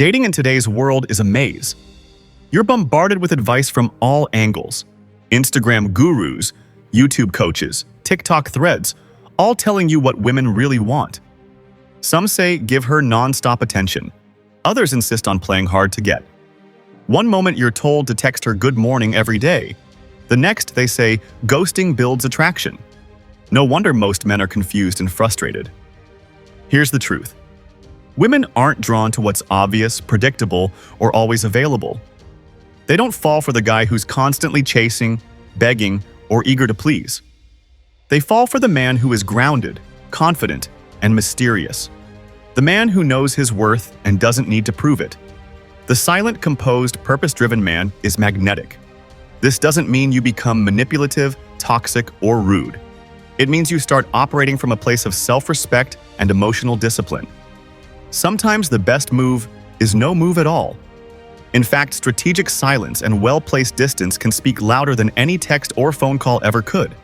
Dating in today's world is a maze. You're bombarded with advice from all angles. Instagram gurus, YouTube coaches, TikTok threads, all telling you what women really want. Some say give her non-stop attention. Others insist on playing hard to get. One moment you're told to text her good morning every day. The next they say ghosting builds attraction. No wonder most men are confused and frustrated. Here's the truth. Women aren't drawn to what's obvious, predictable, or always available. They don't fall for the guy who's constantly chasing, begging, or eager to please. They fall for the man who is grounded, confident, and mysterious. The man who knows his worth and doesn't need to prove it. The silent, composed, purpose-driven man is magnetic. This doesn't mean you become manipulative, toxic, or rude. It means you start operating from a place of self-respect and emotional discipline. Sometimes the best move is no move at all. In fact, strategic silence and well-placed distance can speak louder than any text or phone call ever could.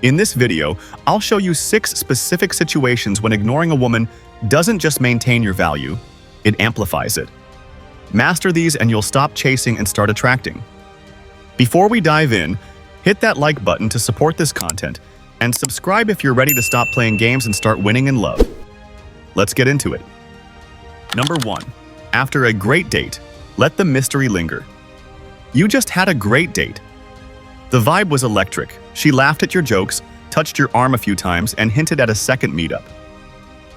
In this video, I'll show you 6 specific situations when ignoring a woman doesn't just maintain your value, it amplifies it. Master these and you'll stop chasing and start attracting. Before we dive in, hit that like button to support this content and subscribe if you're ready to stop playing games and start winning in love. Let's get into it. Number 1. After a great date, let the mystery linger. You just had a great date. The vibe was electric. She laughed at your jokes, touched your arm a few times, and hinted at a second meetup.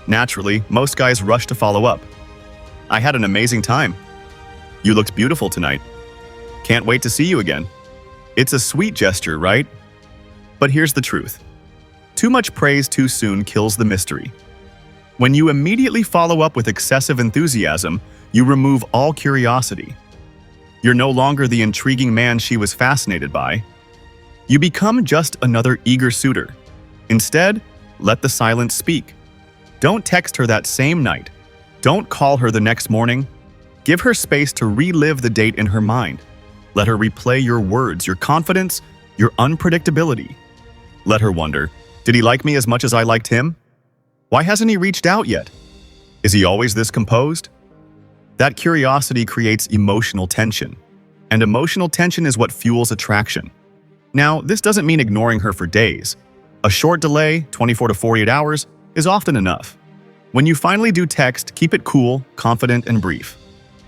Naturally, most guys rush to follow up. I had an amazing time. You looked beautiful tonight. Can't wait to see you again. It's a sweet gesture, right? But here's the truth. Too much praise too soon kills the mystery. When you immediately follow up with excessive enthusiasm, you remove all curiosity. You're no longer the intriguing man she was fascinated by. You become just another eager suitor. Instead, let the silence speak. Don't text her that same night. Don't call her the next morning. Give her space to relive the date in her mind. Let her replay your words, your confidence, your unpredictability. Let her wonder, did he like me as much as I liked him? Why hasn't he reached out yet? Is he always this composed? That curiosity creates emotional tension, and emotional tension is what fuels attraction. Now, this doesn't mean ignoring her for days. A short delay, 24 to 48 hours, is often enough. When you finally do text, keep it cool, confident, and brief.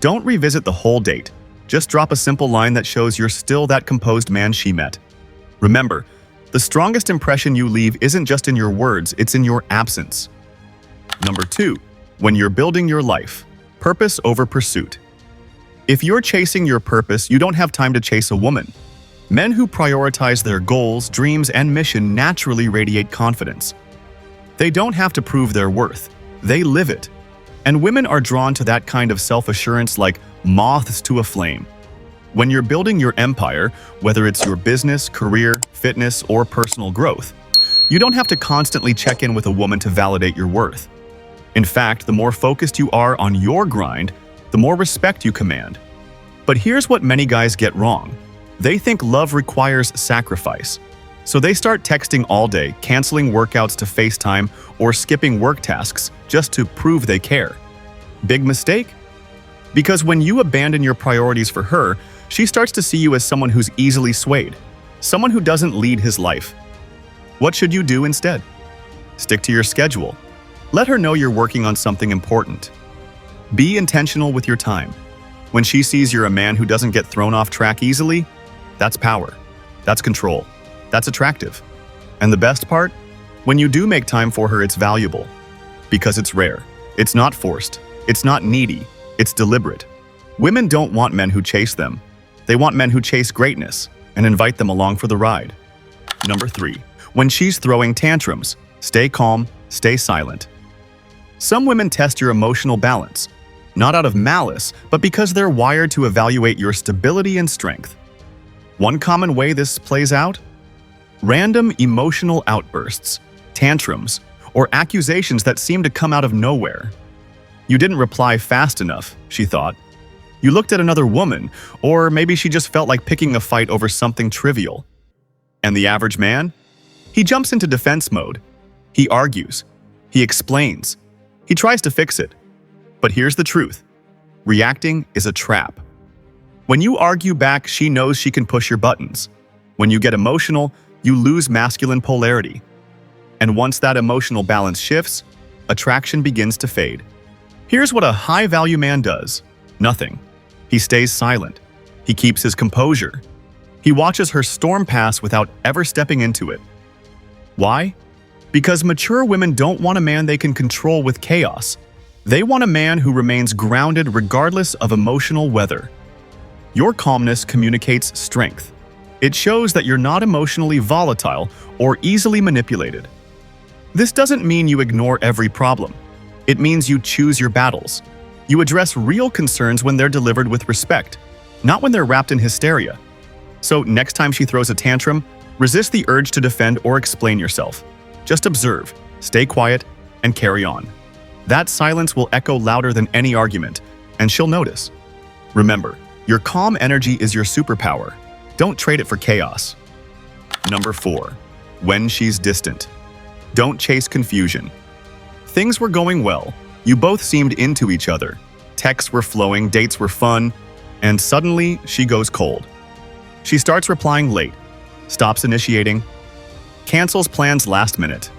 Don't revisit the whole date. Just drop a simple line that shows you're still that composed man she met. Remember, the strongest impression you leave isn't just in your words, it's in your absence. Number 2. When you're building your life, purpose over pursuit. If you're chasing your purpose, you don't have time to chase a woman. Men who prioritize their goals, dreams, and mission naturally radiate confidence. They don't have to prove their worth. They live it. And women are drawn to that kind of self-assurance like moths to a flame. When you're building your empire, whether it's your business, career, fitness, or personal growth, you don't have to constantly check in with a woman to validate your worth. In fact, the more focused you are on your grind, the more respect you command. But here's what many guys get wrong. They think love requires sacrifice. So they start texting all day, canceling workouts to FaceTime, or skipping work tasks just to prove they care. Big mistake? Because when you abandon your priorities for her, she starts to see you as someone who's easily swayed, someone who doesn't lead his life. What should you do instead? Stick to your schedule. Let her know you're working on something important. Be intentional with your time. When she sees you're a man who doesn't get thrown off track easily, that's power. That's control. That's attractive. And the best part? When you do make time for her, it's valuable. Because it's rare. It's not forced. It's not needy. It's deliberate. Women don't want men who chase them. They want men who chase greatness and invite them along for the ride. Number 3. When she's throwing tantrums, stay calm, stay silent. Some women test your emotional balance, not out of malice, but because they're wired to evaluate your stability and strength. One common way this plays out? Random emotional outbursts, tantrums, or accusations that seem to come out of nowhere. You didn't reply fast enough, she thought. You looked at another woman, or maybe she just felt like picking a fight over something trivial. And the average man? He jumps into defense mode. He argues. He explains. He tries to fix it. But here's the truth. Reacting is a trap. When you argue back, she knows she can push your buttons. When you get emotional, you lose masculine polarity. And once that emotional balance shifts, attraction begins to fade. Here's what a high-value man does. Nothing. He stays silent. He keeps his composure. He watches her storm pass without ever stepping into it. Why? Because mature women don't want a man they can control with chaos. They want a man who remains grounded regardless of emotional weather. Your calmness communicates strength. It shows that you're not emotionally volatile or easily manipulated. This doesn't mean you ignore every problem. It means you choose your battles. You address real concerns when they're delivered with respect, not when they're wrapped in hysteria. So next time she throws a tantrum, resist the urge to defend or explain yourself. Just observe, stay quiet, and carry on. That silence will echo louder than any argument, and she'll notice. Remember, your calm energy is your superpower. Don't trade it for chaos. Number 4. When she's distant. Don't chase confusion. Things were going well. You both seemed into each other. Texts were flowing, dates were fun, and suddenly she goes cold. She starts replying late, stops initiating, cancels plans last minute.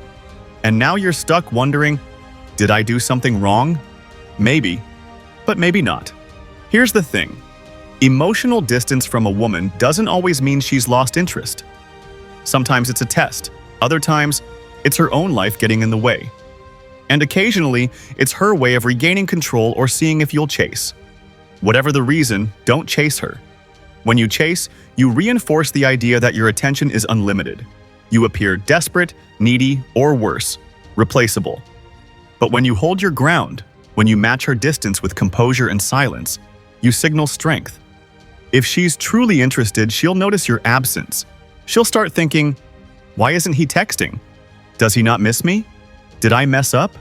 And now you're stuck wondering, did I do something wrong? Maybe, but maybe not. Here's the thing. Emotional distance from a woman doesn't always mean she's lost interest. Sometimes it's a test. Other times, it's her own life getting in the way. And occasionally, it's her way of regaining control or seeing if you'll chase. Whatever the reason, don't chase her. When you chase, you reinforce the idea that your attention is unlimited. You appear desperate, needy, or worse, replaceable. But when you hold your ground, when you match her distance with composure and silence, you signal strength. If she's truly interested, she'll notice your absence. She'll start thinking, why isn't he texting? Does he not miss me? Did I mess up?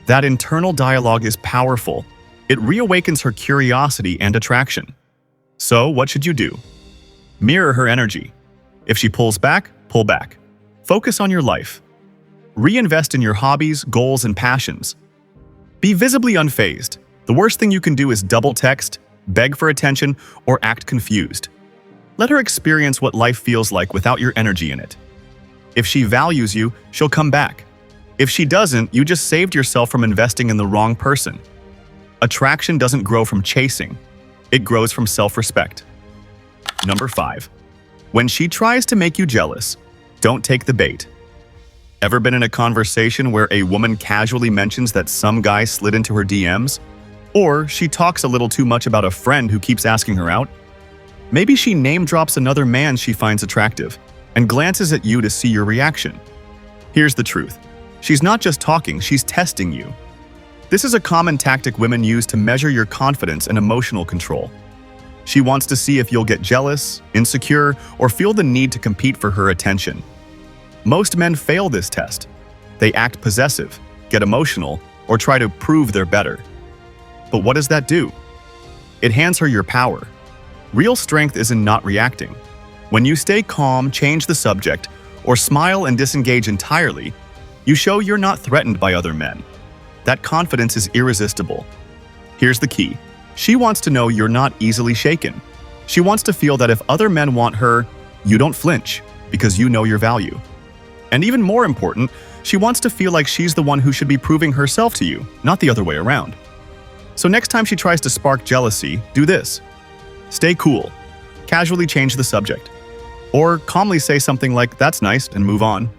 That internal dialogue is powerful. It reawakens her curiosity and attraction. So, what should you do? Mirror her energy. If she pulls back, pull back. Focus on your life. Reinvest in your hobbies, goals, and passions. Be visibly unfazed. The worst thing you can do is double text, beg for attention, or act confused. Let her experience what life feels like without your energy in it. If she values you, she'll come back. If she doesn't, you just saved yourself from investing in the wrong person. Attraction doesn't grow from chasing. It grows from self-respect. Number 5. When she tries to make you jealous, don't take the bait. Ever been in a conversation where a woman casually mentions that some guy slid into her DMs? Or she talks a little too much about a friend who keeps asking her out? Maybe she name drops another man she finds attractive and glances at you to see your reaction. Here's the truth. She's not just talking, she's testing you. This is a common tactic women use to measure your confidence and emotional control. She wants to see if you'll get jealous, insecure, or feel the need to compete for her attention. Most men fail this test. They act possessive, get emotional, or try to prove they're better. But what does that do? It hands her your power. Real strength is in not reacting. When you stay calm, change the subject, or smile and disengage entirely, you show you're not threatened by other men. That confidence is irresistible. Here's the key. She wants to know you're not easily shaken. She wants to feel that if other men want her, you don't flinch because you know your value. And even more important, she wants to feel like she's the one who should be proving herself to you, not the other way around. So next time she tries to spark jealousy, do this. Stay cool. Casually change the subject. Or calmly say something like, "That's nice," and move on.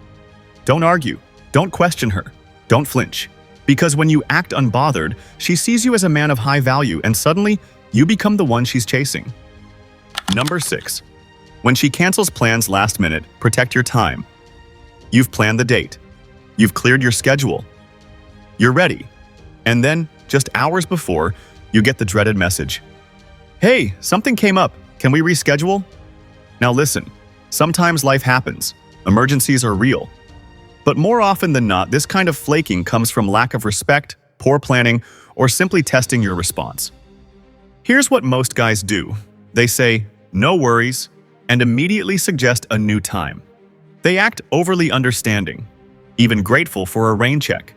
Don't argue. Don't question her. Don't flinch. Because when you act unbothered, she sees you as a man of high value and suddenly, you become the one she's chasing. Number 6. When she cancels plans last minute, protect your time. You've planned the date. You've cleared your schedule. You're ready. And then, just hours before, you get the dreaded message. "Hey, something came up. Can we reschedule?" Now listen, sometimes life happens. Emergencies are real. But more often than not, this kind of flaking comes from lack of respect, poor planning, or simply testing your response. Here's what most guys do. They say, "No worries," and immediately suggest a new time. They act overly understanding, even grateful for a rain check.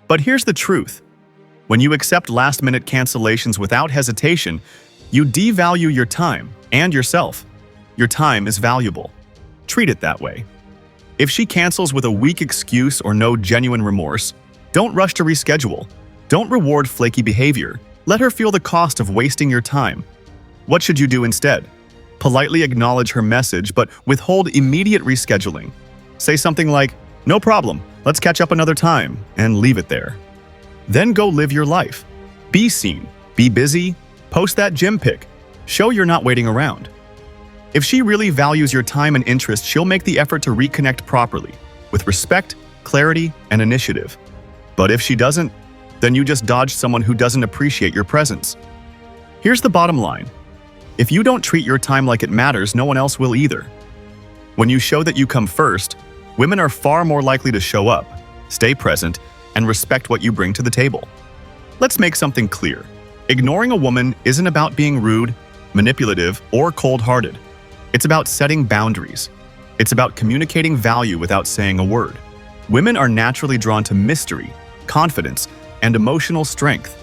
But here's the truth. When you accept last-minute cancellations without hesitation, you devalue your time and yourself. Your time is valuable. Treat it that way. If she cancels with a weak excuse or no genuine remorse, don't rush to reschedule. Don't reward flaky behavior. Let her feel the cost of wasting your time. What should you do instead? Politely acknowledge her message, but withhold immediate rescheduling. Say something like, "No problem, let's catch up another time," and leave it there. Then go live your life. Be seen, be busy, post that gym pic. Show you're not waiting around. If she really values your time and interest, she'll make the effort to reconnect properly, with respect, clarity, and initiative. But if she doesn't, then you just dodged someone who doesn't appreciate your presence. Here's the bottom line. If you don't treat your time like it matters, no one else will either. When you show that you come first, women are far more likely to show up, stay present, and respect what you bring to the table. Let's make something clear. Ignoring a woman isn't about being rude, manipulative, or cold-hearted. It's about setting boundaries. It's about communicating value without saying a word. Women are naturally drawn to mystery, confidence, and emotional strength.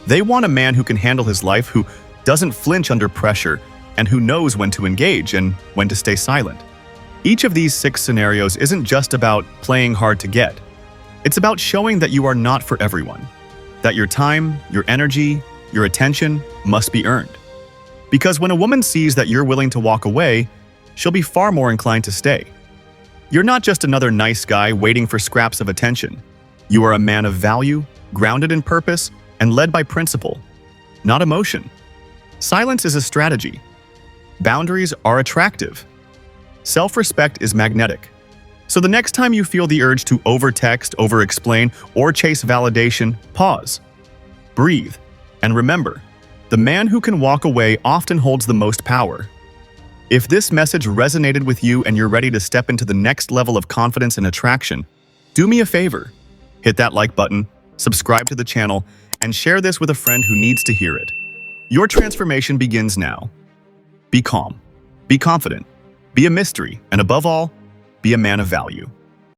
They want a man who can handle his life, who doesn't flinch under pressure, and who knows when to engage and when to stay silent. Each of these 6 scenarios isn't just about playing hard to get. It's about showing that you are not for everyone, that your time, your energy, your attention must be earned. Because when a woman sees that you're willing to walk away, she'll be far more inclined to stay. You're not just another nice guy waiting for scraps of attention. You are a man of value, grounded in purpose, and led by principle, not emotion. Silence is a strategy. Boundaries are attractive. Self-respect is magnetic. So the next time you feel the urge to over-text, over-explain, or chase validation, pause. Breathe. And remember, the man who can walk away often holds the most power. If this message resonated with you and you're ready to step into the next level of confidence and attraction, do me a favor. Hit that like button, subscribe to the channel, and share this with a friend who needs to hear it. Your transformation begins now. Be calm. Be confident. Be a mystery. And above all, be a man of value.